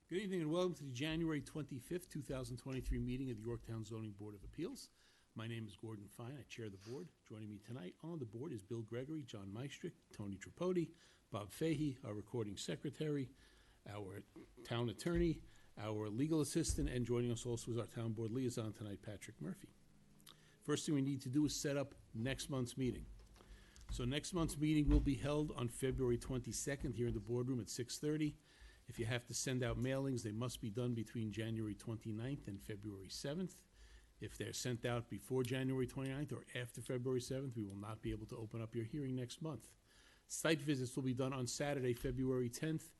Good evening and welcome to the January 25th, 2023 meeting of the Yorktown Zoning Board of Appeals. My name is Gordon Fine. I chair the board. Joining me tonight on the board is Bill Gregory, John Meistrick, Tony Tripodi, Bob Fahey, our recording secretary, our town attorney, our legal assistant, and joining us also is our town board liaison tonight, Patrick Murphy. First thing we need to do is set up next month's meeting. So next month's meeting will be held on February 22nd here in the boardroom at 6:30. If you have to send out mailings, they must be done between January 29th and February 7th. If they're sent out before January 29th or after February 7th, we will not be able to open up your hearing next month. Site visits will be done on Saturday, February 10th.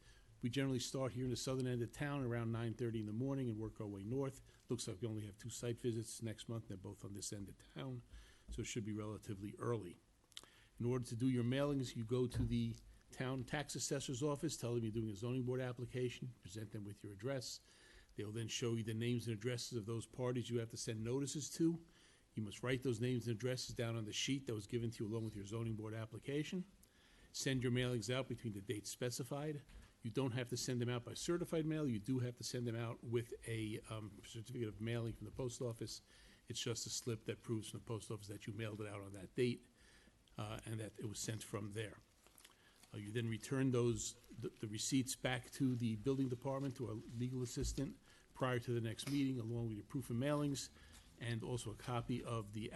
We generally start here in the southern end of town around 9:30 in the morning and work our way north. Looks like we only have 2 site visits next month. They're both on this end of town, so it should be relatively early. In order to do your mailings, you go to the town tax assessor's office, tell them you're doing a zoning board application, present them with your address. They'll then show you the names and addresses of those parties you have to send notices to. You must write those names and addresses down on the sheet that was given to you along with your zoning board application. Send your mailings out between the dates specified. You don't have to send them out by certified mail. You do have to send them out with a certificate of mailing from the post office. It's just a slip that proves from the post office that you mailed it out on that date and that it was sent from there. You then return the receipts back to the building department, to our legal assistant, prior to the next meeting, along with your proof of mailings, and also a copy of the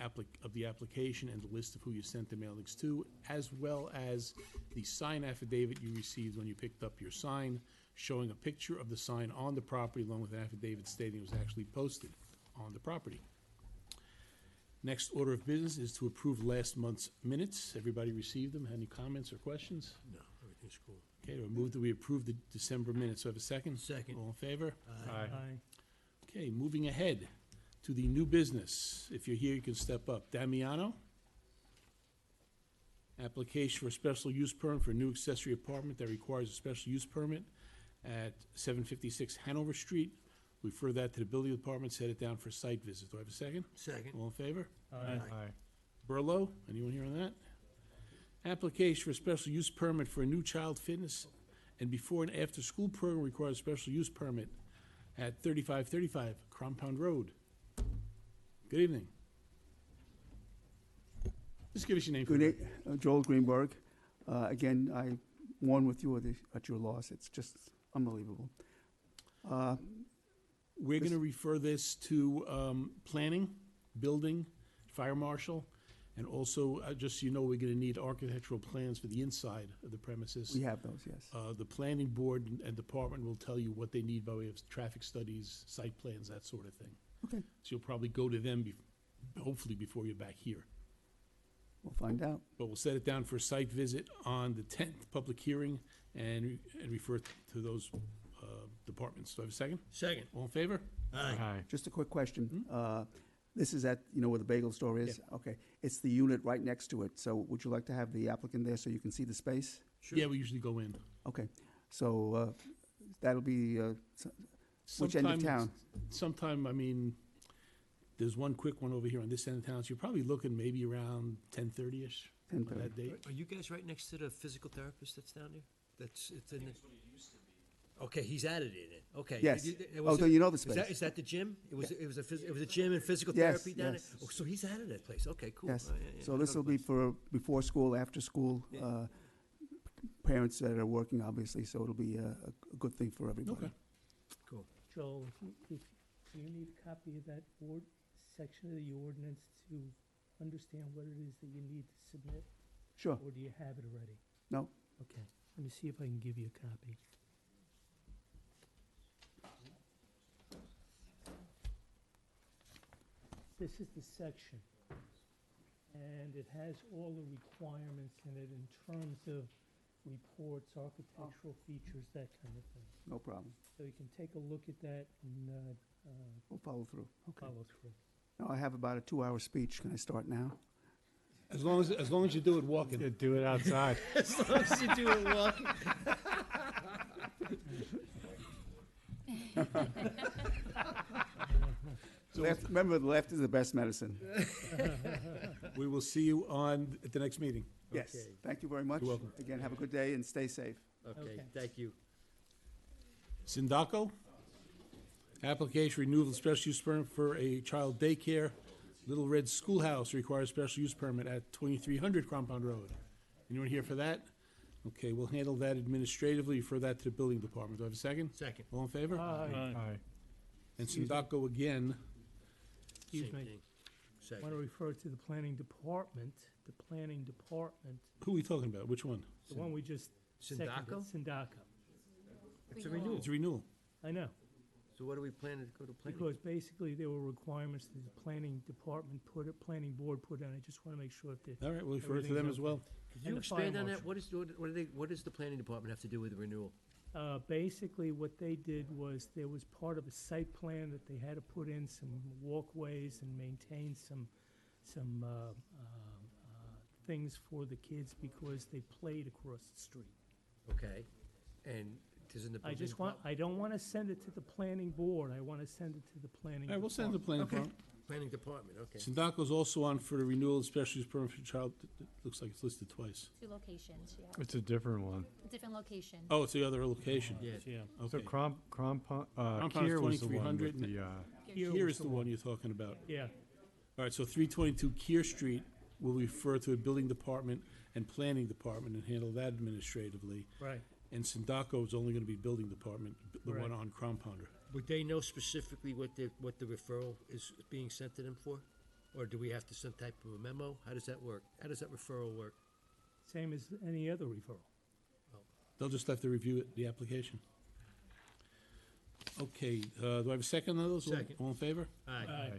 application and the list of who you sent the mailings to, as well as the sign affidavit you received when you picked up your sign, showing a picture of the sign on the property, along with an affidavit stating it was actually posted on the property. Next order of business is to approve last month's minutes. Everybody received them? Any comments or questions? No, everything's cool. Okay, we'll move that we approve the December minutes. So I have a second? Second. All in favor? Aye. Okay, moving ahead to the new business. If you're here, you can step up. Damiano? Application for a special use permit for a new accessory apartment that requires a special use permit at 756 Hanover Street. We refer that to the building department, set it down for site visit. Do I have a second? Second. All in favor? Aye. Burlow, anyone here on that? Application for a special use permit for a new child fitness and before and after school program requires a special use permit at 3535 Compound Road. Good evening. Just give us your name. Joel Greenberg. Again, I mourn with you at your loss. It's just unbelievable. We're going to refer this to planning, building, fire marshal, and also, just so you know, we're going to need architectural plans for the inside of the premises. We have those, yes. The planning board and department will tell you what they need by way of traffic studies, site plans, that sort of thing. Okay. So you'll probably go to them, hopefully before you're back here. We'll find out. But we'll set it down for a site visit on the 10th, public hearing, and refer to those departments. Do I have a second? Second. All in favor? Aye. Just a quick question. This is at, where the bagel store is? Yeah. Okay. It's the unit right next to it. So would you like to have the applicant there so you can see the space? Sure. Yeah, we usually go in. Okay. So that'll be, which end of town? Sometime, I mean, there's one quick one over here on this end of town, so you're probably looking maybe around 10:30-ish on 10:30. that date. Are you guys right next to the physical therapist that's down there? It's in the. Okay, he's added it in. Okay. Yes. It Oh, was so a- you know the space? Is that the gym? It was a gym and physical Yes, therapy down yes. there? Oh, so he's added that place. Okay, cool. Yes. Yeah, So I this know will the be place. for before school, after school, Yeah. parents that are working, obviously, so it'll be a good thing for everybody. Okay. Cool. Joel, do you need a copy of that section of the ordinance to understand what it is that you need to submit? Sure. Or do you have it already? No. Okay, let me see if I can give you a copy. This is the section, and it has all the requirements in it in terms of reports, architectural features, that kind of thing. No problem. So you can take a look at that and We'll follow through. Okay. follow through. Now, I have about a 2-hour speech. Can I start now? As long as you do it walking. Do it outside. As long as you do it well. Remember, the left is the best medicine. We will see you at the next meeting. Yes. Okay. Thank you very much. You're welcome. Again, have a good day and stay safe. Okay, Okay. thank you. Sindaco, application renewal of special use permit for a child daycare. Little Red Schoolhouse requires special use permit at 2300 Compound Road. Anyone here for that? Okay, we'll handle that administratively, refer that to the building department. Do I have a second? Second. All in favor? Aye. And Sindaco again, Excuse Same me. thing. Want to Second. refer to the planning department, who are we talking about? Which one? the one we just seconded. Sindaco? Sindaco. It's a renewal. It's a renewal. I know, So what do we plan to go to planning? because basically there were requirements that the planning department planning board put in. I just want to make sure that All right, we'll refer to them Everything's as well. Could and you the expand fire on that? marshal. What does the planning department have to do with the renewal? basically what they did was there was part of a site plan that they had to put in some walkways and maintain some things for the kids because they played across the street. Okay, and doesn't the I building just want, I don't want to send it to the planning board, I want to send it to the planning. All right, we'll send it to the planning Okay. department. Planning department, okay. Sindaco's also on for the renewal of special use permit for child, it looks like it's listed twice. Two locations, yeah. It's a different one. Different location. Oh, it's the other location. Yeah, So Okay. Crompon Compound's Kier was the one 2300 with the, Here is the one you're talking about. Yeah, All right, so 322 Kier Street will refer to the building department and planning department and handle that administratively. right. And Sindaco is only gonna be building department, the one Right. on Compounder. would they know specifically what the referral is being sent to them for? Or do we have to send type of a memo? How does that work? How does that referral work? Same as any other referral. They'll just have to review it, the application. Okay, do I have a second on those? Second. All in favor? Aye.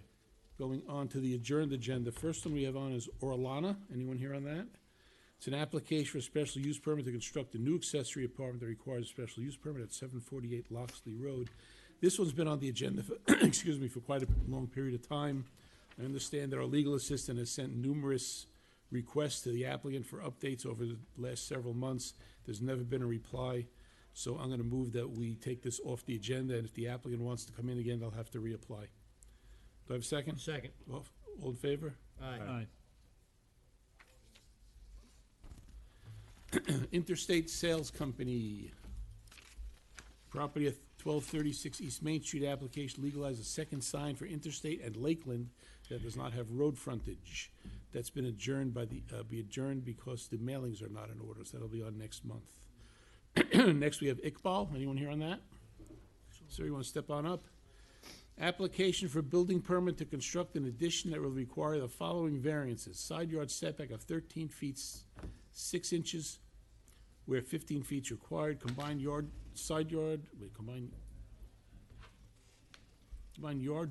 Going on to the adjourned agenda. First one we have on is Orlana. Anyone here on that? It's an application for a special use permit to construct a new accessory apartment that requires a special use permit at 748 Loxley Road. This one's been on the agenda for, excuse me, for quite a long period of time. I understand that our legal assistant has sent numerous requests to the applicant for updates over the last several months. There's never been a reply, so I'm gonna move that we take this off the agenda, and if the applicant wants to come in again, they'll have to reapply. Do I have a second? Second. All in favor? Aye. Interstate Sales Company. Property at 1236 East Main Street application legalize a second sign for Interstate and Lakeland that does not have road frontage. That's been adjourned be adjourned because the mailings are not in order, so that'll be on next month. Next, we have Iqbal. Anyone here on that? Sir, you want to step on up? Application for building permit to construct an addition that will require the following variances. Side yard setback of 13 feet 6 inches, where 15 feet is required. Combined yard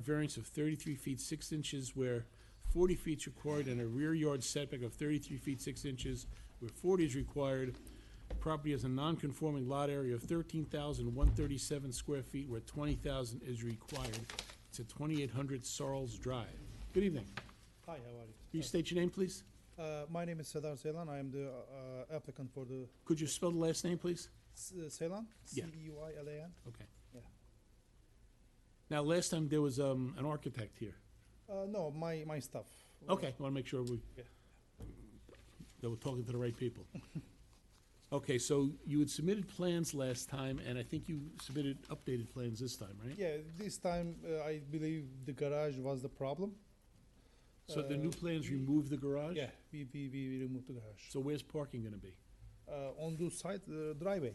variance of 33 feet 6 inches, where 40 feet is required, and a rear yard setback of 33 feet 6 inches, where 40 is required. Property has a non-conforming lot area of 13,137 square feet, where 20,000 is required. It's at 2800 Sarles Drive. Good evening. Hi, how are you? Will you state your name, please? My name is Sedar Ceylan. I am the applicant for the Could you spell the last name, please? Ceylan, Yeah. Ceylan. Okay. Yeah. Now, last time there was an architect here. No, my stuff. Okay, I want to make sure Yeah. that we're talking to the right people. Okay, so you had submitted plans last time, and I think you submitted updated plans this time, right? Yeah, this time I believe the garage was the problem. So the new plans remove the garage? Yeah, we removed the garage. So where's parking gonna be? On the side, the driveway.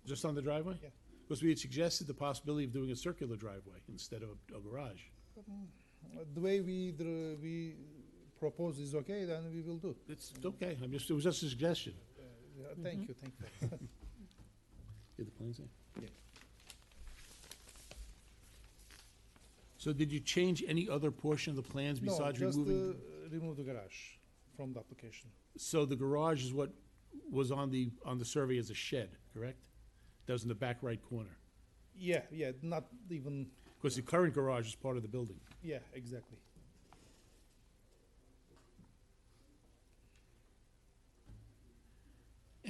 Just on the driveway? Yeah. Because we had suggested the possibility of doing a circular driveway instead of a garage. The way we propose is okay, then we will do. It's okay, it was just a suggestion. Thank you, thank you. Get the plans in? Yeah. So did you change any other portion of the plans No, besides just removing? remove the garage from the application. So the garage is what was on the survey as a shed, correct? That was in the back right corner. Yeah, not even, Because the current garage is part of the building. yeah, exactly.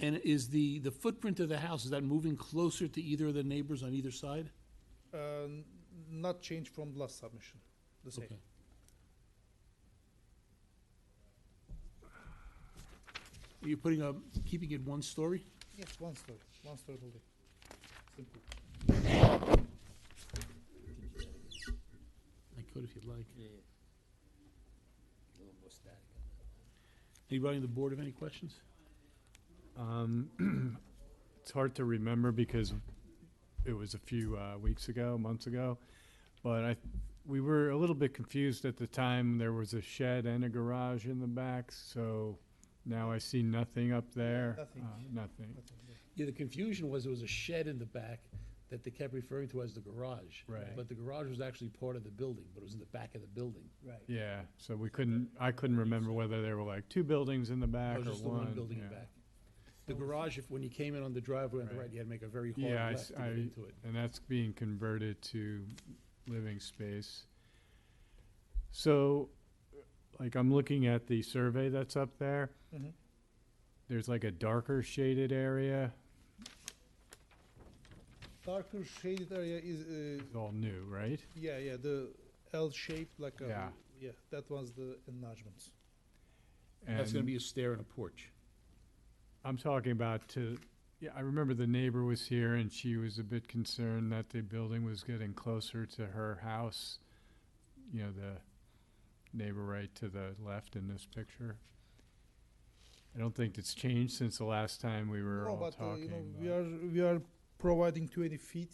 And is the footprint of the house, is that moving closer to either of the neighbors on either side? Not changed from last submission, the same. Okay. Are you keeping it one story? Yes, one story building. Simple. could if you'd like. Yeah. A little more static on that. Anybody on the board have any questions? It's hard to remember because it was a few weeks ago, months ago, but we were a little bit confused at the time. There was a shed and a garage in the back, so now I see nothing up there. Nothing. Nothing. Yeah, the confusion was there was a shed in the back that they kept referring to as the garage. Right. But the garage was actually part of the building, but it was in the back of the building. Right. Yeah, so I couldn't remember whether there were like two buildings in the back It or was just the one building in yeah. back. The garage, when you came in on the driveway on the Right. right, you had to make a very Yeah, hard left to get into it. and that's being converted to living space. So, like, I'm looking at the survey that's up there. Mhm. There's like a darker shaded area. Darker shaded area is, It's all new, right? yeah, the L shaped like a, Yeah. yeah, that was the enlargements. That's gonna And be a stair and a porch. I'm talking about yeah, I remember the neighbor was here and she was a bit concerned that the building was getting closer to her house. You know, the neighbor right to the left in this picture. I don't think it's changed since the last time we were No, all but, talking. we are providing 20 feet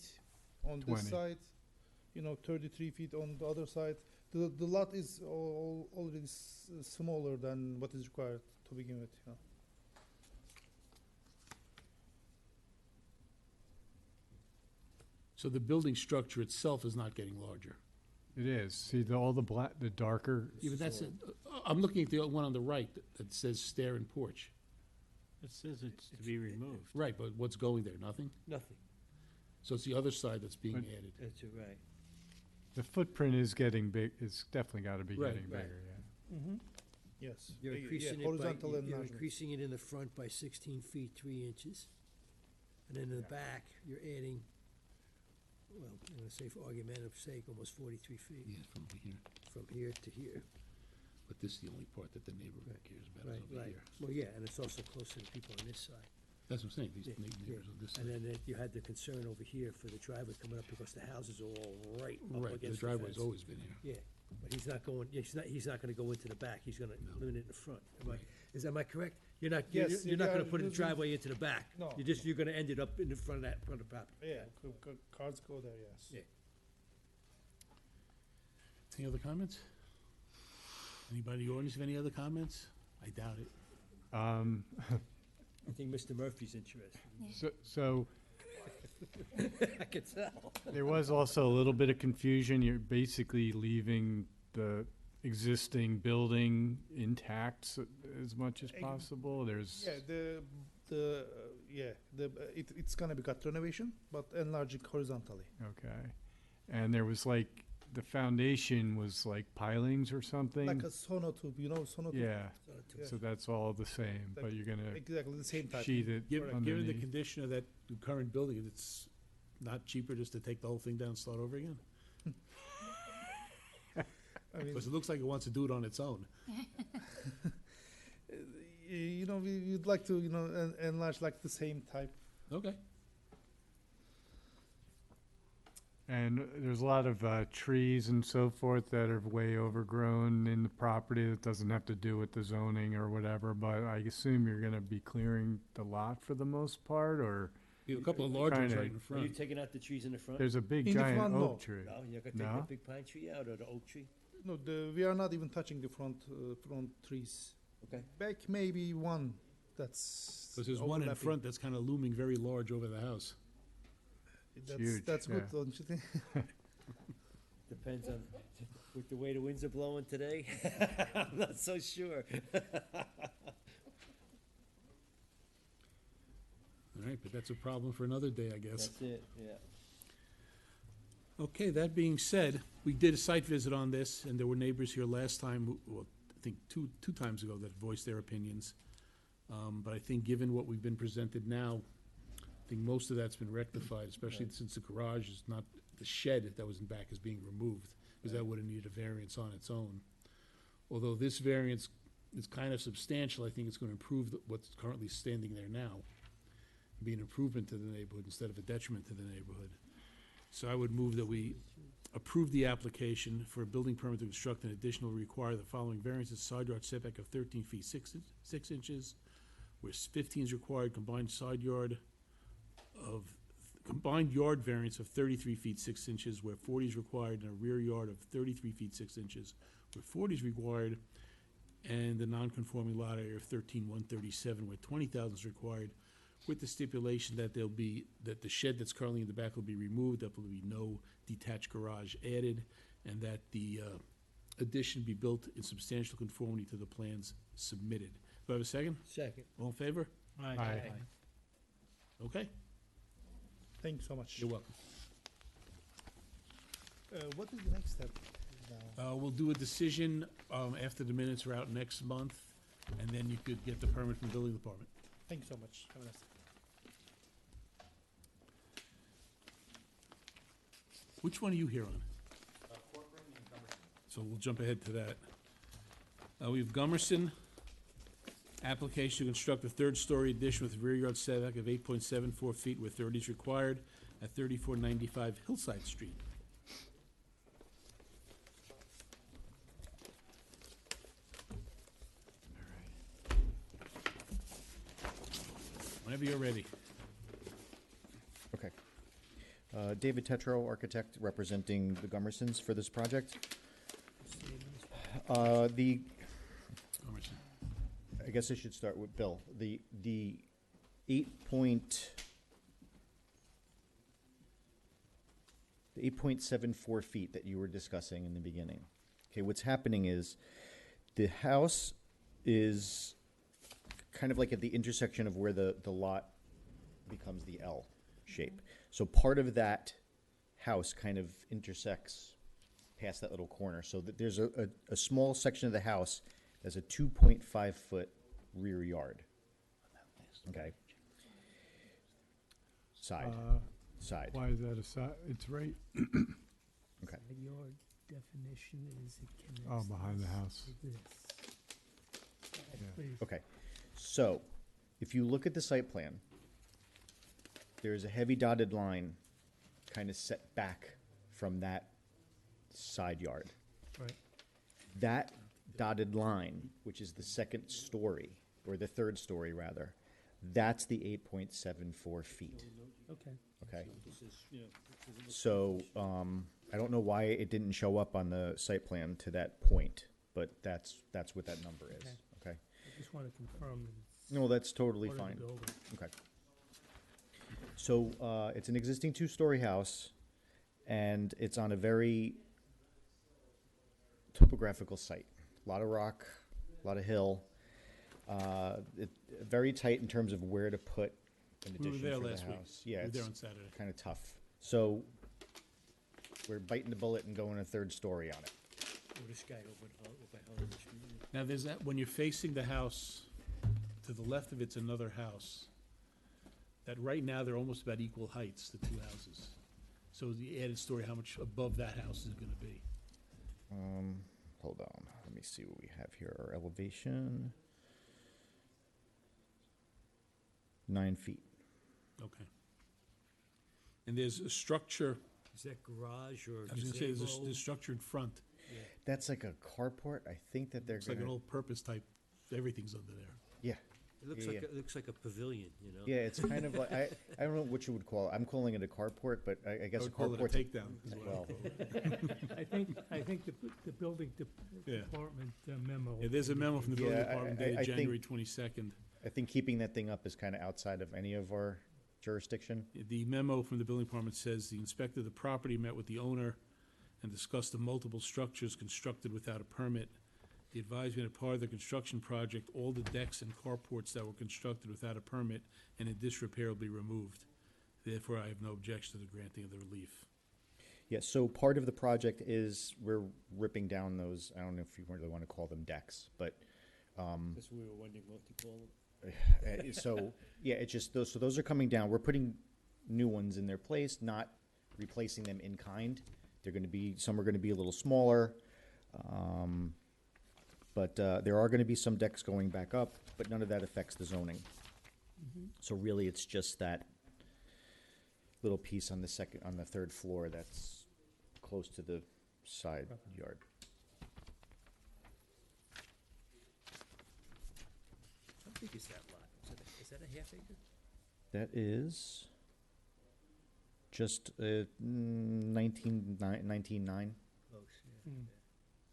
on 20. this side, 33 feet on the other side. The lot is already smaller than what is required to begin with, So the building structure itself is not getting larger. It is. See, all the the darker, Yeah, but that's it. I'm looking at the one on the right that says stair and porch. It says it's to be removed. Right, but what's going there? Nothing? Nothing, So it's the other side that's being But- added. that's right. the footprint is getting big, it's definitely gotta be Right, getting right. bigger, yeah. Mm-hmm. Yes. You're Yeah, increasing it by, horizontal you're enlargement. increasing it in the front by 16 feet, 3 inches. And then in the back, you're adding, well, I'm gonna say for argumentative sake, almost 43 feet Yeah, from here. from here to here. But this is the only part that the neighborhood cares about is over here. Well, yeah, and it's also closer to people on this side. That's what I'm saying, these Yeah, neighbors on this And side. then you had the concern over here for the driveway coming up because the houses are all right up Right, the against the driveway's fence. always been here. Yeah, but he's not going, he's not gonna go into the back, he's gonna limit it in the front. Am I correct? You're not, Yes, you're not we gonna are put a using- driveway into the back. No. You're gonna end it up in the front of the property. Yeah, cars go there, yes. Yeah. Any other comments? Anybody in the audience have any other comments? I doubt it. I think Mr. Murphy's interested. So I could tell. there was also a little bit of confusion. You're basically leaving the existing building intact as much as possible. There's, Yeah, it's gonna be cut renovation, but enlarging horizontally. okay. And there was like, the foundation was like pilings or something? Like a sonotube, sonotube? Yeah, Yeah. so that's all the same, but you're gonna Exactly the same type. sheet it Given the underneath. condition of that current building, it's not cheaper just to take the whole thing down and start over again? I mean, Because it looks like it wants to do it on its own. we'd like to, enlarge like the same type. Okay. And there's a lot of trees and so forth that are way overgrown in the property. That doesn't have to do with the zoning or whatever, but I assume you're gonna be clearing the lot for the most part, or We have a couple of large ones Kinda- right in Are you front. taking out the trees in the front? there's a big In the giant front, oak no. tree. No, you're gonna take No? the big pine tree out or the oak tree? No, we are not even touching the front trees. Okay. Back maybe one, that's. Because there's one in overlapping. front that's kind of looming very large over the house. huge, That's good, yeah. don't you think? Depends on, with the way the winds are blowing today, I'm not so sure. All right, but that's a problem for another day, I guess. That's it, yeah. Okay, that being said, we did a site visit on this, and there were neighbors here last time, well, I think two times ago, that voiced their opinions. But I think given what we've been presented now, I think most of that's been rectified, especially since the garage is not, the shed that was in back is being removed, because that would have needed a variance on its own. Although this variance is kind of substantial, I think it's gonna improve what's currently standing there now, be an improvement to the neighborhood instead of a detriment to the neighborhood. So I would move that we approve the application for a building permit to construct an additional require the following variances: side yard setback of 13 feet 6 inches, where 15 is required, combined yard variance of 33 feet 6 inches, where 40 is required, and a rear yard of 33 feet 6 inches, where 40 is required, and the non-conforming lot area of 13,137, where 20,000 is required, with the stipulation that that the shed that's currently in the back will be removed, that there will be no detached garage added, and that the addition be built in substantial conformity to the plans submitted. Do I have a second? Second. All in favor? Aye. Okay, Thank you so much. you're welcome. What is the next step now? We'll do a decision after the minutes are out next month, and then you could get the permit from the building department. Thank you so much. Have a nice day. Which one are you here on? So we'll jump ahead to that. We have Gummerson, application to construct a third-story addition with rear yard setback of 8.74 feet where 30 is required at 3495 Hillside Street. Whenever you're ready. Okay. David Tetro, architect, representing the Gummersons for this project. The, Gummerson. I guess I should start with Bill. The 8.74 feet that you were discussing in the beginning. Okay, what's happening is the house is kind of like at the intersection of where the lot becomes the L shape. So part of that house kind of intersects past that little corner. So that there's a small section of the house that's a 2.5 foot rear yard. Okay. Side. Side. Why is that a side? It's right, Okay. Side yard definition is it connects. oh, behind the house. to this. Yeah. Please. Okay, so if you look at the site plan, there's a heavy dotted line kind of set back from that side yard. Right. That dotted line, which is the second story, or the third story rather, that's the 8.74 feet, Okay. okay? So, I don't know why it didn't show up on the site plan to that point, but that's what that number is, Okay. okay? I just want to confirm that it's. No, that's totally part of fine. the building. Okay. So, it's an existing two-story house, and it's on a very topographical site. A lot of rock, a lot of hill. Very tight in terms of where to put an We were addition there for the last week. house. Yeah, We were there it's on Saturday. kind of tough. So, we're biting the bullet and going a third story on it. Now, there's that, when you're facing the house, to the left of it's another house. That right now, they're almost about equal heights, the two houses. So the added story, how much above that house is gonna be? Hold on, let me see what we have here. Our elevation. 9 feet. Okay. And there's a structure, Is that garage or I was gonna say, there's gazebo? a structure in front. That's like a carport. I think that they're It's like an gonna, old purpose type, everything's under there. yeah. It looks Yeah, like, yeah. it looks like a pavilion, you know? Yeah, it's kind of like, I don't know what you would call it. I'm calling it a carport, but I I guess a would call it a carport's takedown, is what I well. call it. I think the building Yeah. department memo. Yeah, there's a memo from the building Yeah, I- department I dated think- January 22nd. I think keeping that thing up is kind of outside of any of our jurisdiction. The memo from the building department says the inspector of the property met with the owner and discussed the multiple structures constructed without a permit. The advisement of part of the construction project, all the decks and carports that were constructed without a permit and in disrepair will be removed. Therefore, I have no objection to the granting of the relief. Yeah, so part of the project is we're ripping down those, I don't know if you really want to call them decks, but, That's what we were wondering what to call them. so, yeah, it's just, those are coming down. We're putting new ones in their place, not replacing them in kind. They're gonna be, some are gonna be a little smaller. But there are gonna be some decks going back up, but none of that affects the zoning. So really, it's just that little piece on the third floor that's close to the side yard. How big is that lot? Is that a half acre? That is just 19.9. Close, yeah. Hmm.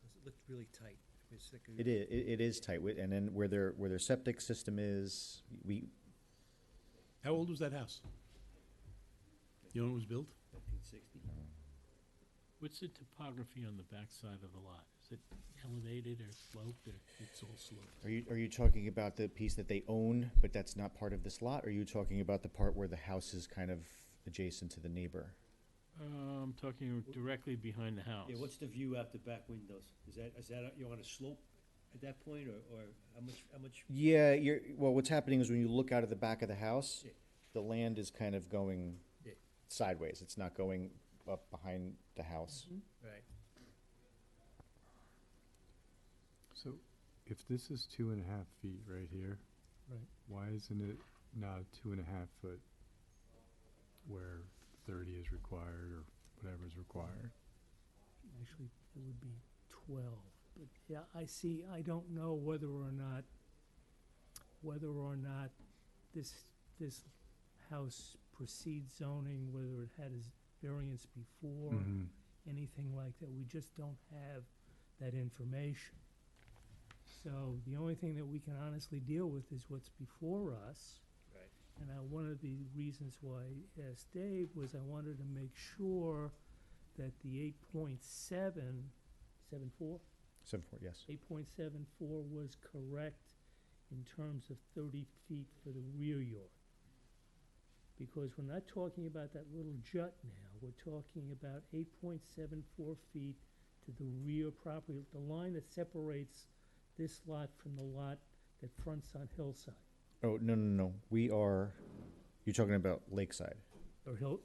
It looked really tight. It's like a- It is tight, and then where their septic system is, How old was that house? You know when it was built? 1960. What's the topography on the backside of the lot? Is it elevated or sloped, or? It's all sloped. Are you talking about the piece that they own, but that's not part of this lot? Or are you talking about the part where the house is kind of adjacent to the neighbor? I'm talking directly behind the house. Yeah, what's the view out the back windows? Is that, you're on a slope at that point, or how much? Yeah, what's happening is when you look out of the back of the house, Yeah. the land is kind of going Yeah. sideways. It's not going up behind the house. Right. So if this is 2.5 feet right here, Right. why isn't it now 2.5 foot where 30 is required or whatever is required? Actually, it would be 12, but yeah, I don't know whether or not this house precedes zoning, whether it had its variance before, Mhm. anything like that. We just don't have that information. So the only thing that we can honestly deal with is what's before us. Right. And one of the reasons why I asked Dave was I wanted to make sure that the 8.774, 7.4, yes. 8.74 was correct in terms of 30 feet for the rear yard. Because we're not talking about that little jut now, we're talking about 8.74 feet to the rear property, the line that separates this lot from the lot that fronts on Hillside. Oh, no. You're talking about Lakeside. Or Hill,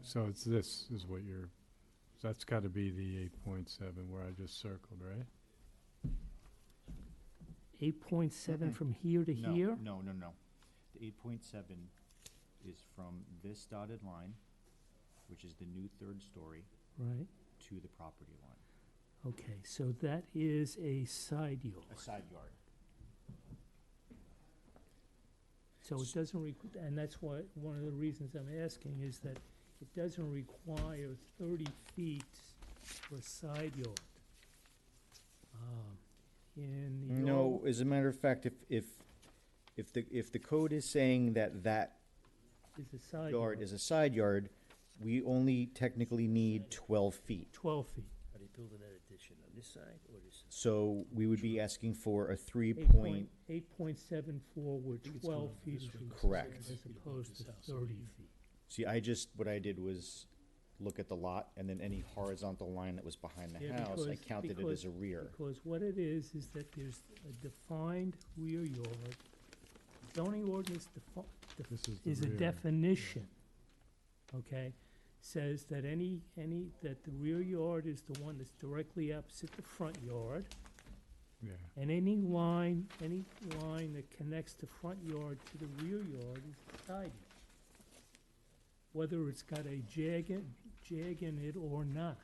So it's this is what that's got to be the 8.7 where I just circled, right? 8.7 from here to here? No. The 8.7 is from this dotted line, which is the new third story, Right, to the property line. okay, so that is a side yard. A side yard. So it doesn't and that's why, one of the reasons I'm asking is that it doesn't require 30 feet for a side yard. In the No, as a matter of fact, if the code is saying that is a side yard yard, is a side yard, we only technically need 12 feet. 12 feet. Are they building that addition on this side or this? So we would be asking for a 8.74 where 12 feet is Correct. required as opposed to 30 feet. See, what I did was look at the lot, and then any horizontal line that was behind the Yeah, house, I because- counted it as a rear. Because what it is that there's a defined rear yard. Zoning ordinance This is the is a rear. definition, okay? Says that that the rear yard is the one that's directly opposite the front yard, Yeah. and any line that connects the front yard to the rear yard is the side yard. Whether it's got a jag in it or not,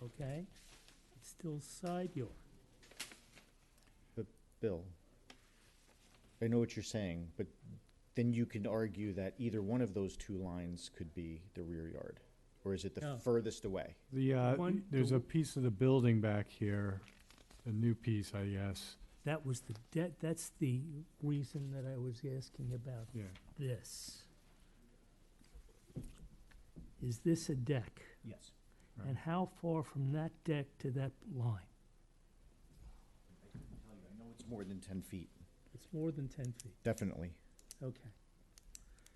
okay? It's still side yard. Bill, I know what you're saying, but then you can argue that either one of those two lines could be the rear yard. Or is it the No. furthest away? There's a piece of the building back here, a new piece, I guess. That was that's the reason that I was asking about Yeah. this. Is this a deck? Yes. And how far from that deck to that line? I know it's more than 10 feet, It's more than 10 feet, definitely. okay.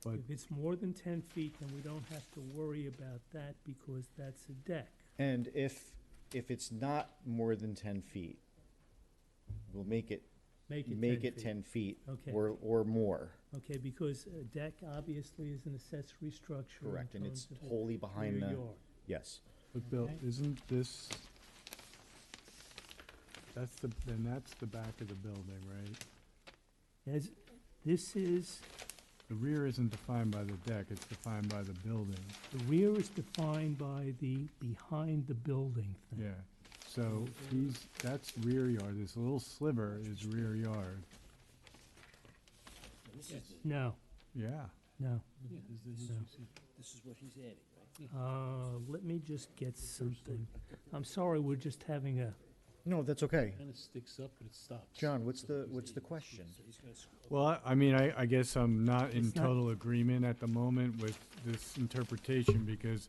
But- If it's more than 10 feet, then we don't have to worry about that because that's a deck. And if it's not more than 10 feet, we'll make it Make it 10 make it feet. 10 feet Okay. or more. Okay, because a deck obviously is an accessory structure. in Correct, and it's terms of wholly behind rear the, yard. yes. But Bill, Okay. isn't this, that's the back of the building, right? As, this is The rear isn't defined by the deck, it's defined by the building. The rear is defined by the behind the building thing. Yeah, so that's rear yard, this little sliver is rear yard. This is, No, Yeah, no. this is what he's adding, right? Let me just get something. I'm sorry, we're just having a, No, that's okay. Kind of sticks up, but it stops. John, what's the question? So he's gonna scroll. well, I mean, I guess I'm not in It's not- total agreement at the moment with this interpretation, because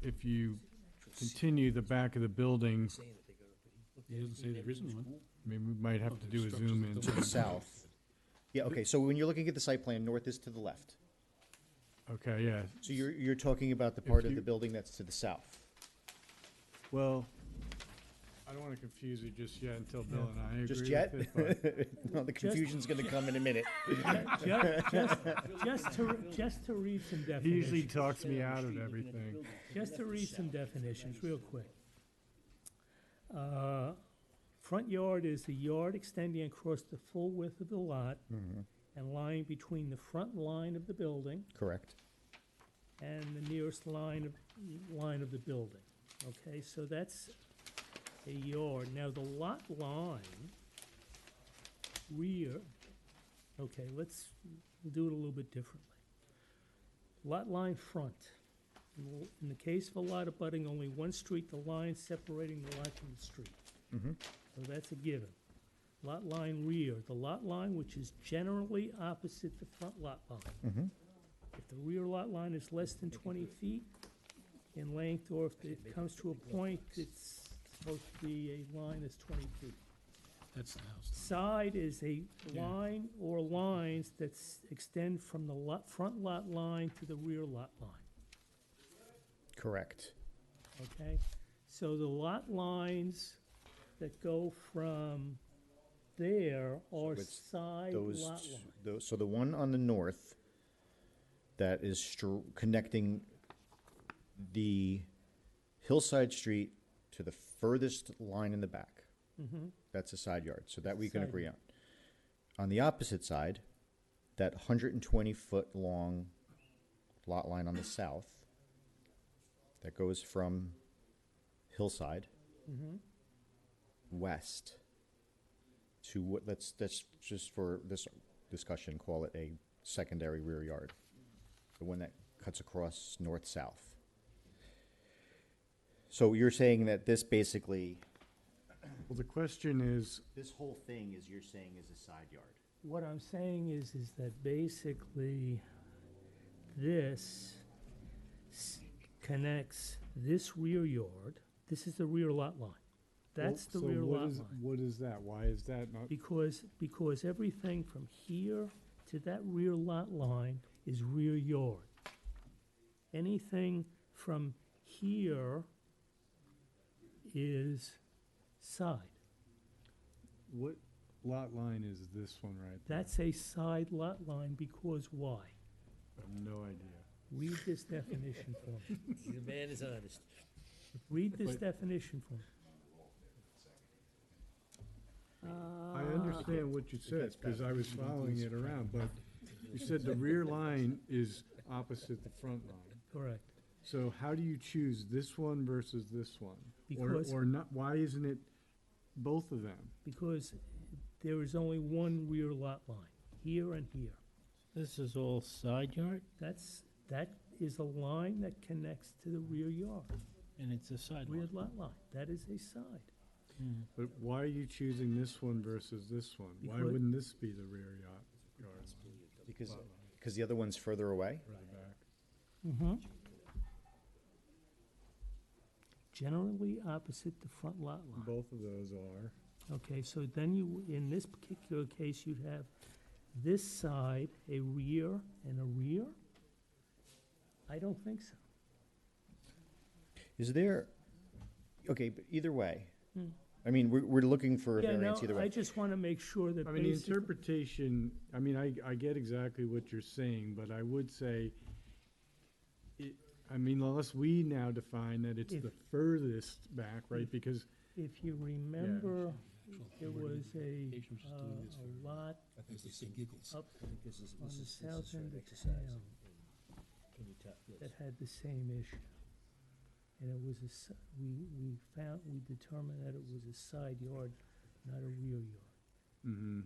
if you continue the back of the building, Saying that they're gonna put- It doesn't say there isn't one. I mean, we might have Oh, to the do a structures zoom of in. the To the south. Yeah, okay, so when you're looking at the site plan, north is to the left. Okay, yeah, So you're talking about the If part of you- the building that's to the south. well, I don't want to confuse you just yet until Bill and I agree Just with yet? it, but No, the confusion's gonna come in a minute. just to read some he usually definitions. talks me Straight out on the of street, looking at the everything. building, from Just to left read some south. definitions, real quick. Front yard is the yard extending across the full width of the lot and lying between the front line of the building Correct. and the nearest line of the building. Okay, so that's a yard. Now, the lot line, rear, okay, we'll do it a little bit differently. Lot line front. In the case of a lot abutting only one street, the line separating the lot from the street. Mhm. So that's a given. Lot line rear, the lot line which is generally opposite the front lot line. Mhm. If the rear lot line is less than 20 feet in length, or if it comes to a point, it's supposed to be a line that's 20 feet. That's the house. Side is a Yeah. line or lines that extend from the front lot line to the rear lot line, Correct. okay? So the lot lines that go from there are it's side Those, lot lines. so the one on the north that is connecting the Hillside Street to the furthest line in the back, Mhm. that's a side yard, so that we can Side agree yard. on. On the opposite side, that 120-foot long lot line on the south that goes from Hillside Mhm. west to what, let's just for this discussion, call it a secondary rear yard. The one that cuts across north-south. So you're saying that this basically, Well, the question is, this whole thing is, you're saying is a side yard? What I'm saying is that basically this connects this rear yard, this is the rear lot line. That's the so rear what lot is- line. What is that? Why is that not? Because everything from here to that rear lot line is rear yard. Anything from here is side. What lot line is this one right there? That's a side lot line because why? I have no idea. Read this definition for me. The man is honest. Read this But- definition for me. I understand what you said, because I was following it around, but you said the rear line is opposite the front line. Correct. So how do you choose this one versus this one? Because- Or not, why isn't it both of them? Because there is only one rear lot line, here and here. This is all side yard, That is a line that connects to the rear yard, and it's a side rear lot. lot line. That is a side. But why are you choosing this one versus this one? Why Because- wouldn't this be the rear yard line? Because the other one's further away? Or the back? Mm-hmm. Generally opposite the front lot line. Both of those are. Okay, so then in this particular case, you'd have this side, a rear and a rear? I don't think so. Is there, okay, but either way, Hmm. I mean, we're looking for a Yeah, no, variance either I way. just want to make sure that I mean, the basically, interpretation, I mean, I get exactly what you're saying, but I would say, I mean, unless we now define that it's If- the furthest back, right, because, if you remember there was a, Patient was doing this a for- lot I think They this say is- giggles. up I think this is, on this the is, south this is for end an of exercise. town Can you tell, yes. that had the same issue. And it was we determined that it was a side yard, not a rear yard. Mm-hmm.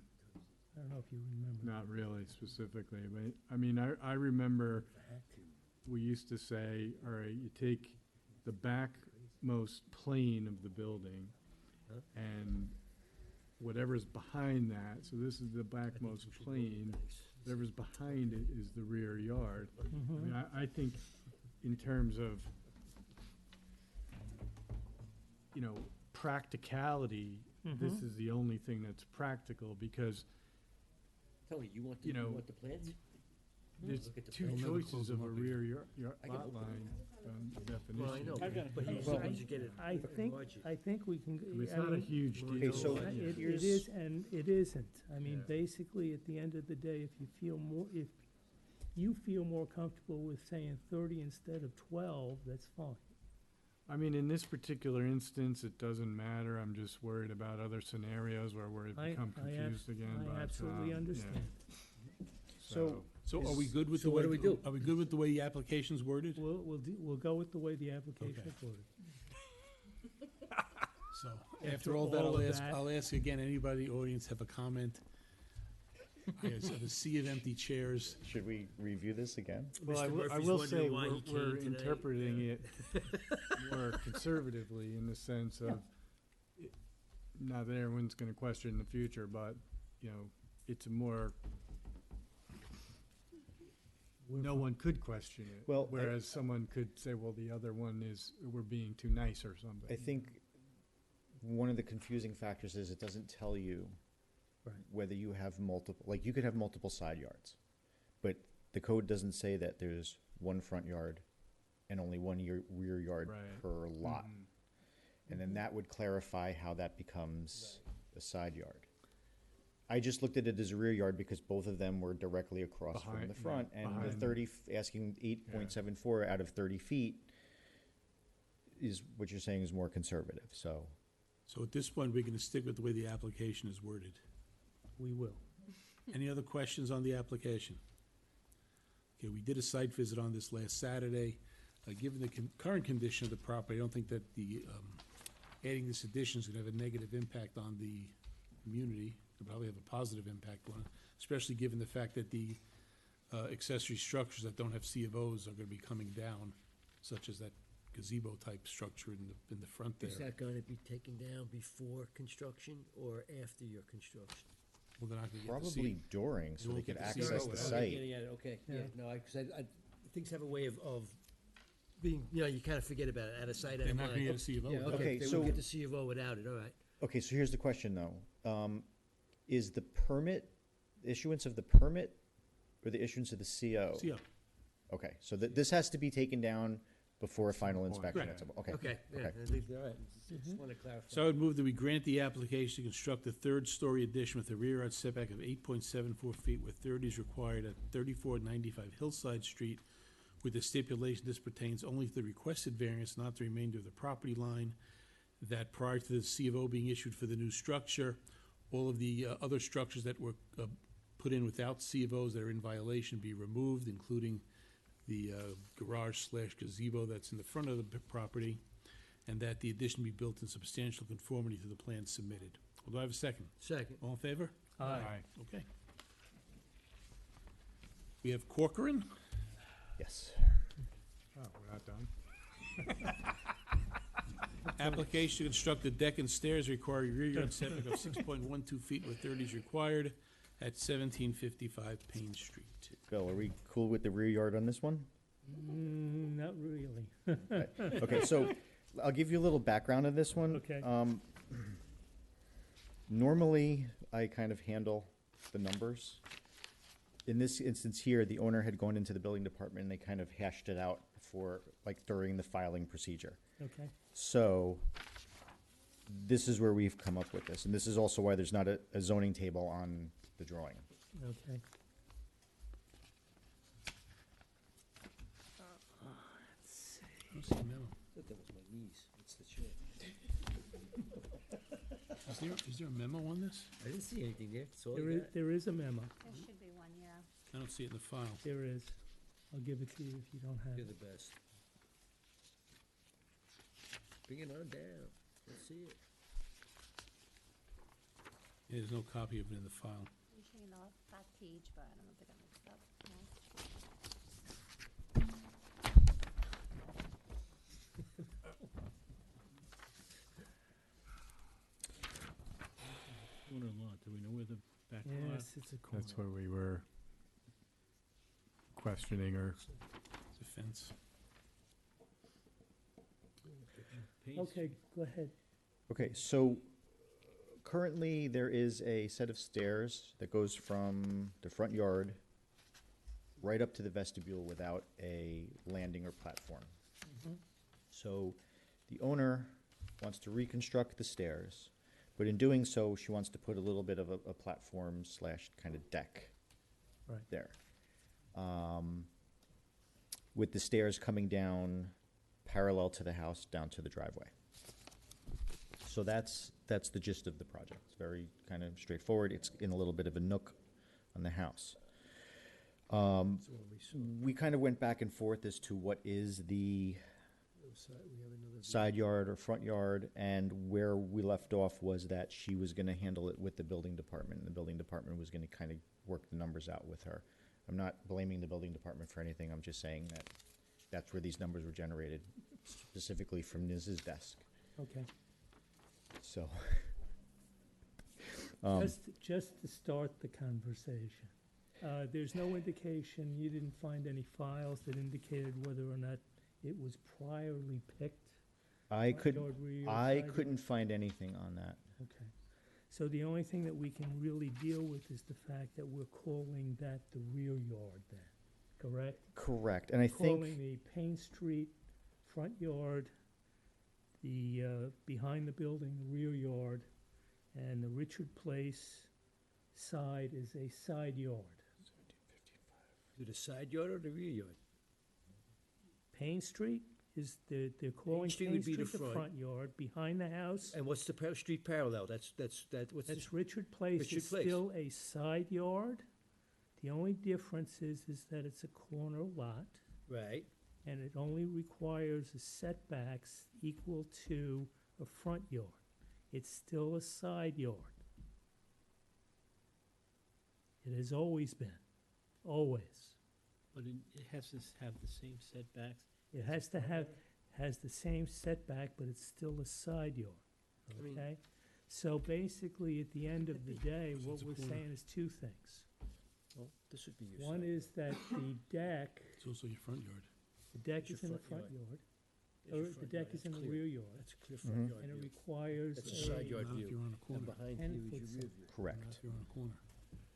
I don't know if you remember. Not really specifically, but, I mean, I remember we used to say, all right, you take the backmost plane of the building Huh? and whatever's behind that, so this is the backmost plane, whatever's behind it is the rear yard. I mean, I think in terms of, you know, practicality, this Mhm. is the only thing that's practical, because Tony, you want the, you you know, want the plans? there's Look at the two plan. We'll never choices close of them a up rear again. I got lot open line definition. Well, I know, I've got a but few. he's Well, looking to get it. I think, enlarge it. I think we can, I mean, it's I not a mean, huge Okay, deal. so but yeah. It here's- is and it isn't. I mean, Yeah. basically, at the end of the day, if you feel more, if you feel more comfortable with saying 30 instead of 12, that's fine. I mean, in this particular instance, it doesn't matter. I'm just worried about other scenarios where we become confused again. I but, absolutely yeah. understand. So- So are we good with So the what way? do we do? Are we good with the way the application's worded? We'll go with the way the application Okay. is worded. So, After after all that, all of that- I'll ask again, anybody in the audience have a comment? I have a sea of empty chairs. Should we review this again? Well, I Mr. will, I Murphy's will wondering say, why he we're came today. interpreting it more conservatively in the sense of, not that everyone's gonna question in the future, but, you know, it's a more, no one could question it. Well, I- Whereas someone could say, well, the other one is, we're being too nice or something. I think one of the confusing factors is it doesn't tell you Right. whether you have multiple, like you could have multiple side yards, but the code doesn't say that there's one front yard and only one rear yard Right. per lot. Mhm. And then that would clarify how that becomes a side yard. I just looked at it as a rear yard because both of them were directly across from Behind- the yeah, front. And the behind. 30, asking 8.74 out of 30 feet is, what you're saying is more conservative, so. So at this point, we're gonna stick with the way the application is worded. We will. Any other questions on the application? Okay, we did a site visit on this last Saturday. Given the current condition of the property, I don't think that the, adding this addition is gonna have a negative impact on the community. It'll probably have a positive impact on it, especially given the fact that the, accessory structures that don't have C of Os are gonna be coming down, such as that gazebo-type structure in the front there. Is that gonna be taken down before construction or after your construction? Well, they're not gonna get to Probably see. during, so they won't could get to see access it. the Okay, site. Getting at it, okay, yeah, Yeah. no, because things have a way of being, you know, you kind of forget about it, out of sight, out They're of not mind. gonna get a C of O. Yeah, without it. okay, Okay, they so- won't get the C of O without it, all right. Okay, so here's the question, though. Is the permit, issuance of the permit or the issuance of the CO? CO. Okay, so this has to be taken down before a final point. inspection. Correct. at some- Okay, Okay, yeah, okay. I think- all right, just want to clarify. So I would move that we grant the application to construct a third-story addition with a rear yard setback of 8.74 feet where 30 is required at 3495 Hillside Street, with the stipulation this pertains only to the requested variance, not the remainder of the property line, that prior to the C of O being issued for the new structure, all of the other structures that were put in without C of Os that are in violation be removed, including the garage/gazebo that's in the front of the property, and that the addition be built in substantial conformity to the plan submitted. Well, do I have a second? Second, All in favor? Aye. Okay. We have Corcoran. Yes. Oh, we're not done? Application to construct a deck and stairs requiring rear yard setback of 6.12 feet where 30 is required at 1755 Payne Street. Bill, are we cool with the rear yard on this one? Not really. Okay, so I'll give you a little background on this one. Okay. Normally, I kind of handle the numbers. In this instance here, the owner had gone into the building department and they kind of hashed it out for, like, during the filing procedure. Okay. So this is where we've come up with this, and this is also why there's not a zoning table on the drawing. Okay. I don't see a memo. I thought that was my knees, it's the chair. Is there a memo on this? I didn't see anything there, that's all I got. There is a memo. There should be one, yeah. I don't see it in the file. There is. I'll give it to you if you don't have You're it. the best. Bring it on down, let's see it. Yeah, there's no copy of it in the file. Usually, that page, but I don't know if they got mixed up, no. Corner lot, do we know where the back lot? Yes, it's a corner. That's where we were questioning her. It's a fence. Page- Okay, go ahead. Okay, so currently there is a set of stairs that goes from the front yard right up to the vestibule without a landing or platform. So the owner wants to reconstruct the stairs, but in doing so, she wants to put a little bit of a platform slash kind of deck Right. there. With the stairs coming down parallel to the house, down to the driveway. So that's the gist of the project. It's very kind of straightforward. It's in a little bit of a nook on the house. That's what we saw. We kind of went back and forth as to what is the We have another view. side yard or front yard, and where we left off was that she was gonna handle it with the building department, and the building department was gonna kind of work the numbers out with her. I'm not blaming the building department for anything, I'm just saying that that's where these numbers were generated, specifically from Niz's desk, Okay. so. Just to start the conversation. There's no indication, you didn't find any files that indicated whether or not it was priorly picked? I front couldn't, yard, rear yard, I side couldn't yard? find anything on that. Okay. So the only thing that we can really deal with is the fact that we're calling that the rear yard then, correct? Correct, and I Calling think, the Payne Street front yard, the, behind the building, the rear yard, and the Richard Place side is a side yard. To the side yard or the rear yard? Payne Street is, they're calling Street Payne would be Street the the front. front yard, behind the house. And what's the street parallel? What's That's this? Richard Place Richard is Place. still a side yard. The only difference is that it's a corner lot, Right, and it only requires a setbacks equal to a front yard. It's still a side yard. It has always been, always. But it has to have the same setbacks? It has to have, has the same setback, but it's still a side yard, I mean- okay? So basically, at the end of the day, So what it's a we're corner. saying is two things. well, this would be your One side. is that the deck, It's also your front yard. the deck It's your is in the front front yard, There's your or the front deck yard. is in That's the clear. rear yard, That's a clear Mhm. front yard and it view. requires That's a side yard Not if view. you're on a And corner. behind 10 you is foot your rear side. view. Not correct, if you're on a corner.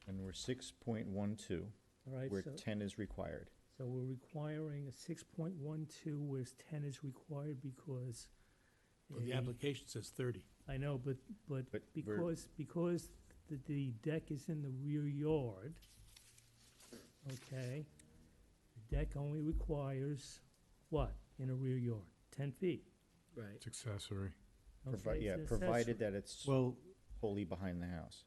and we're 6.12, All right, where so, 10 is required. so we're requiring a 6.12, whereas 10 is required because. Well, the a- application says 30. I know, but But we're- because the deck is in the rear yard, okay, the deck only requires what in a rear yard? 10 feet. Right. It's accessory. Okay, Yeah, it's provided accessory. that it's Well, wholly behind the house.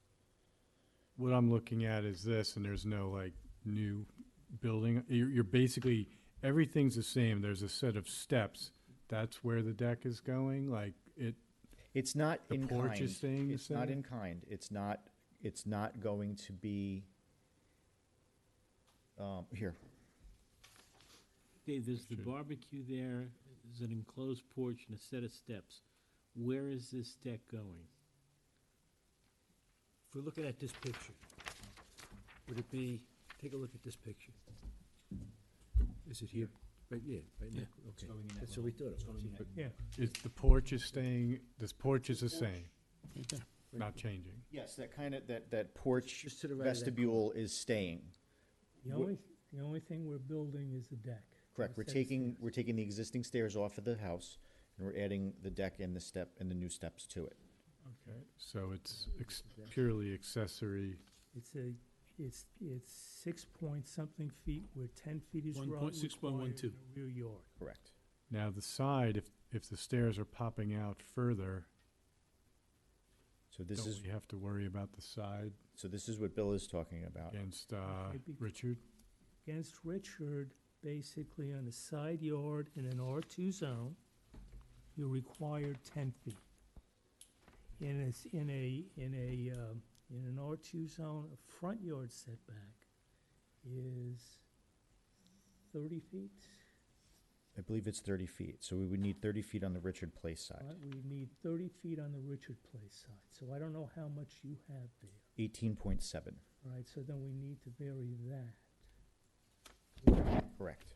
what I'm looking at is this, and there's no like new building. You're basically, everything's the same. There's a set of steps. That's where the deck is going, like it, It's not The in porch kind. is staying the It's not same? in kind. It's not going to be, here, Dave, there's the Should- barbecue there, there's an enclosed porch and a set of steps. Where is this deck going? If we're looking at this picture, would it be, take a look at this picture. Is it here? Right, yeah, right now, okay. That's what we thought it was. Yeah, the porch is staying, this porch is the same, Right there. not changing. yes, that kind of, that porch Just to the right of that vestibule is staying. the only thing we're building is the deck. Correct, a we're set of taking, stairs. the existing stairs off of the house, and we're adding the deck and the step, and the new steps to it. Okay. So it's purely accessory. It's 6 point something feet, where 10 feet is required 6.12. in the rear yard. Correct. Now, the side, if the stairs are popping out further, So this Don't is, we have to worry about the side so this is what Bill is talking about. against, It'd be- Richard? Against Richard, basically on a side yard in an R2 zone, you're required 10 feet. In an R2 zone, a front yard setback is 30 feet. I believe it's 30 feet, so we would need 30 feet on the Richard Place side. Right, we need 30 feet on the Richard Place side, so I don't know how much you have there. 18.7, All right, so then we need to vary that. correct.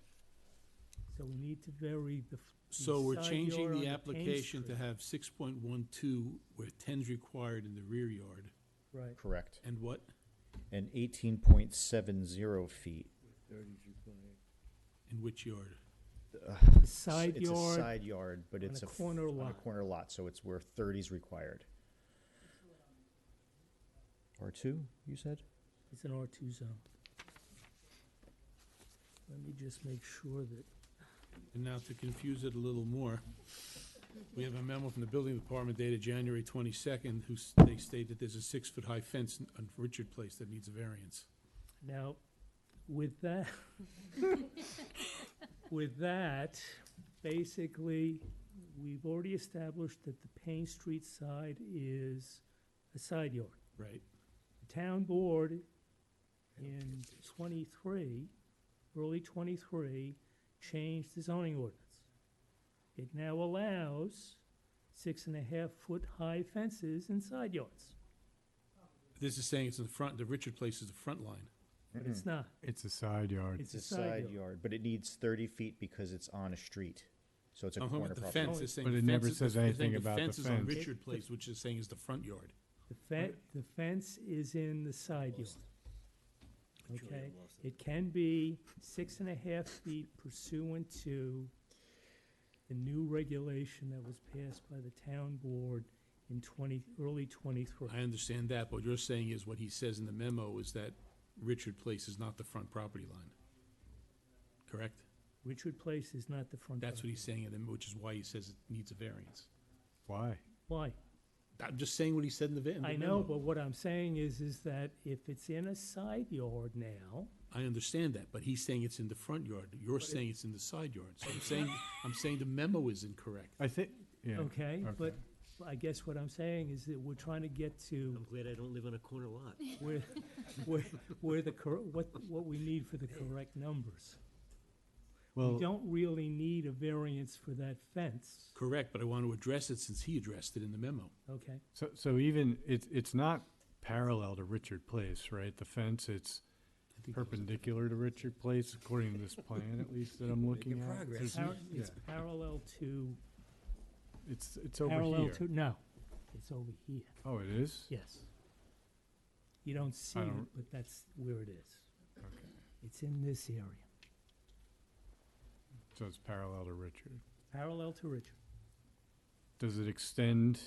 So we need to vary the So we're side changing yard on the the Payne application to Street. have 6.12, where 10's required in the rear yard. Right, Correct. And what? And 18.70 feet. In which yard? side It's a yard, side yard, but on it's a a f- corner on a lot. corner lot, so it's where 30's required. R2, you said? it's an R2 zone. Let me just make sure that, And now to confuse it a little more, we have a memo from the building department dated January 22nd, they state that there's a 6-foot-high fence on Richard Place that needs a variance. now, with that, with that, basically, we've already established that the Payne Street side is a side yard. Right. The town board in early 23, changed the zoning ordinance. It now allows 6.5-foot-high fences in side yards, This is saying it's in the front, the Richard Place is the front line. but it's not. It's a side yard. It's It's a side yard, but it needs 30 feet because it's on a street. So it's a I'm talking corner about the property. fence, it's saying But the it never fence is- says they're anything saying about the fence is on fence. Richard Place, which is saying is the front yard. The fence is in the side yard. Okay? It can be 6.5 feet pursuant to the new regulation that was passed by the town board in early 23. I understand that, but what you're saying is what he says in the memo is that Richard Place is not the front property line. Correct? Richard Place is not the front. That's what he's property. saying, and which is why he says it needs a variance. Why? Why? I'm just saying what he said in the memo. I know, but what I'm saying is that if it's in a side yard now, I understand that, but he's saying it's in the front yard. You're saying it's in the side yard. So I'm saying the memo is incorrect. I think, yeah. okay, but I guess what I'm saying is that we're trying to get to I'm glad I don't live on a corner lot. where what we need for the correct numbers. We Well, don't really need a variance for that fence, Correct, but I want to address it since he addressed it in the memo. okay? so even, it's not parallel to Richard Place, right? The fence, it's I think perpendicular to Richard Place, according to this plan, at least, that I'm looking Making at. progress. There's- It's yeah, parallel to, It's over parallel here. to, no, it's over here, Oh, it is? yes. You don't see I it, don't- but that's where it is. Okay. It's in this area, So it's parallel to Richard. parallel to Richard. Does it extend,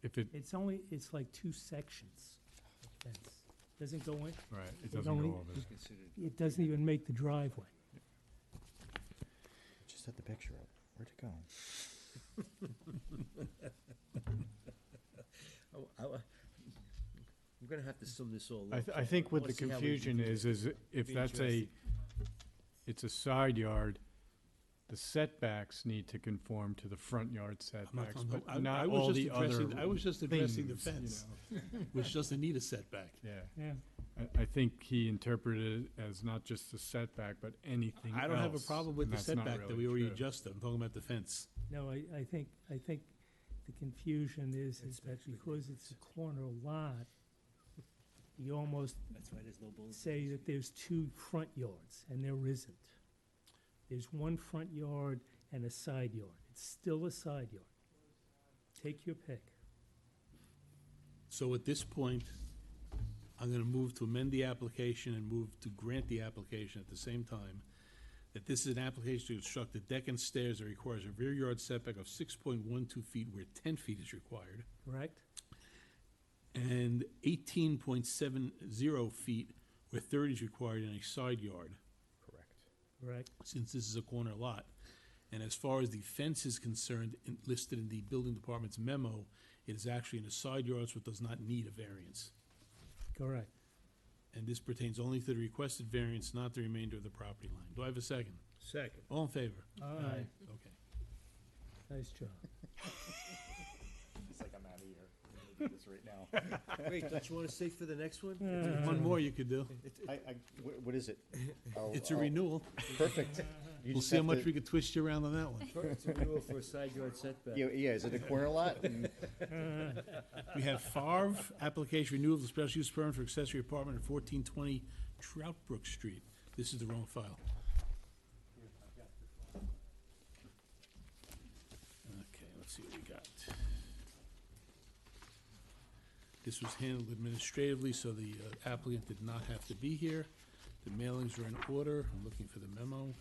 if it, It's like two sections of fence. Doesn't go in, right, it It doesn't only- go over. it doesn't even make the driveway. Just had the picture up. Where'd it go? I'm gonna have to sum this all up. I think what wanna the see how we confusion can do is if Be that's it's a side yard, the setbacks need to conform to the front yard I'm not setbacks, talking but about- I not was all just the other addressing- I was just addressing the things, you fence. know. Which doesn't need a setback. Yeah, Yeah. I think he interpreted it as not just the setback, but anything else. I don't have a problem with and the that's not setback that really we already true. adjusted. I'm talking about the fence. No, I think the confusion is that because it's a corner lot, you almost That's why there's no bullets. say that there's two front yards, and there isn't. There's one front yard and a side yard. It's still a side yard. Take your pick. So at this point, I'm going to move to amend the application and move to grant the application at the same time. That this is an application to construct a deck and stairs that requires a rear yard setback of 6.12 feet where 10 feet is required, Correct? and 18.70 feet where 30 is required in a side yard, Correct. Correct. since this is a corner lot. And as far as the fence is concerned, listed in the building department's memo, It is actually in a side yard, so it does not need a variance. Correct. And this pertains only to the requested variance, not the remainder of the property line. Do I have a second? Second. All in favor? Aye. Okay. Nice job. It's like I'm out of here. I'm gonna do this right now. Wait, don't you wanna stay for the next one? One more you could do. What is it? It's a renewal. Perfect. You We'll just see how have much to- we could twist you around on that one. It's a renewal for a side yard setback. Yeah, is it a corner lot? And We have Favre, application renewal of the special use permit for accessory apartment at 1420 Troutbrook Street. This is the wrong file. Okay, let's see what we got. This was handled administratively, so the applicant did not have to be here. The mailings are in order. I'm looking for the memo.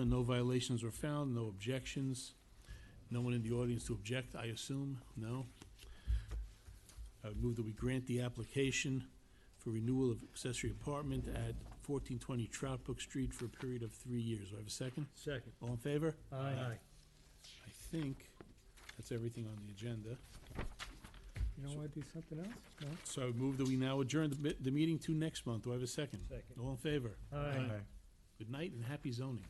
No violations were found, no objections. No one in the audience to object, I assume? No? I would move that we grant the application for renewal of accessory apartment at 1420 Troutbrook Street for a period of 3 years. Do I have a second? Second. All in favor? Aye. I think that's everything on the agenda. You don't wanna do something else? No? So I would move that we now adjourn the meeting to next month. Do I have a second? Second. All in favor? Aye. Good night and happy zoning.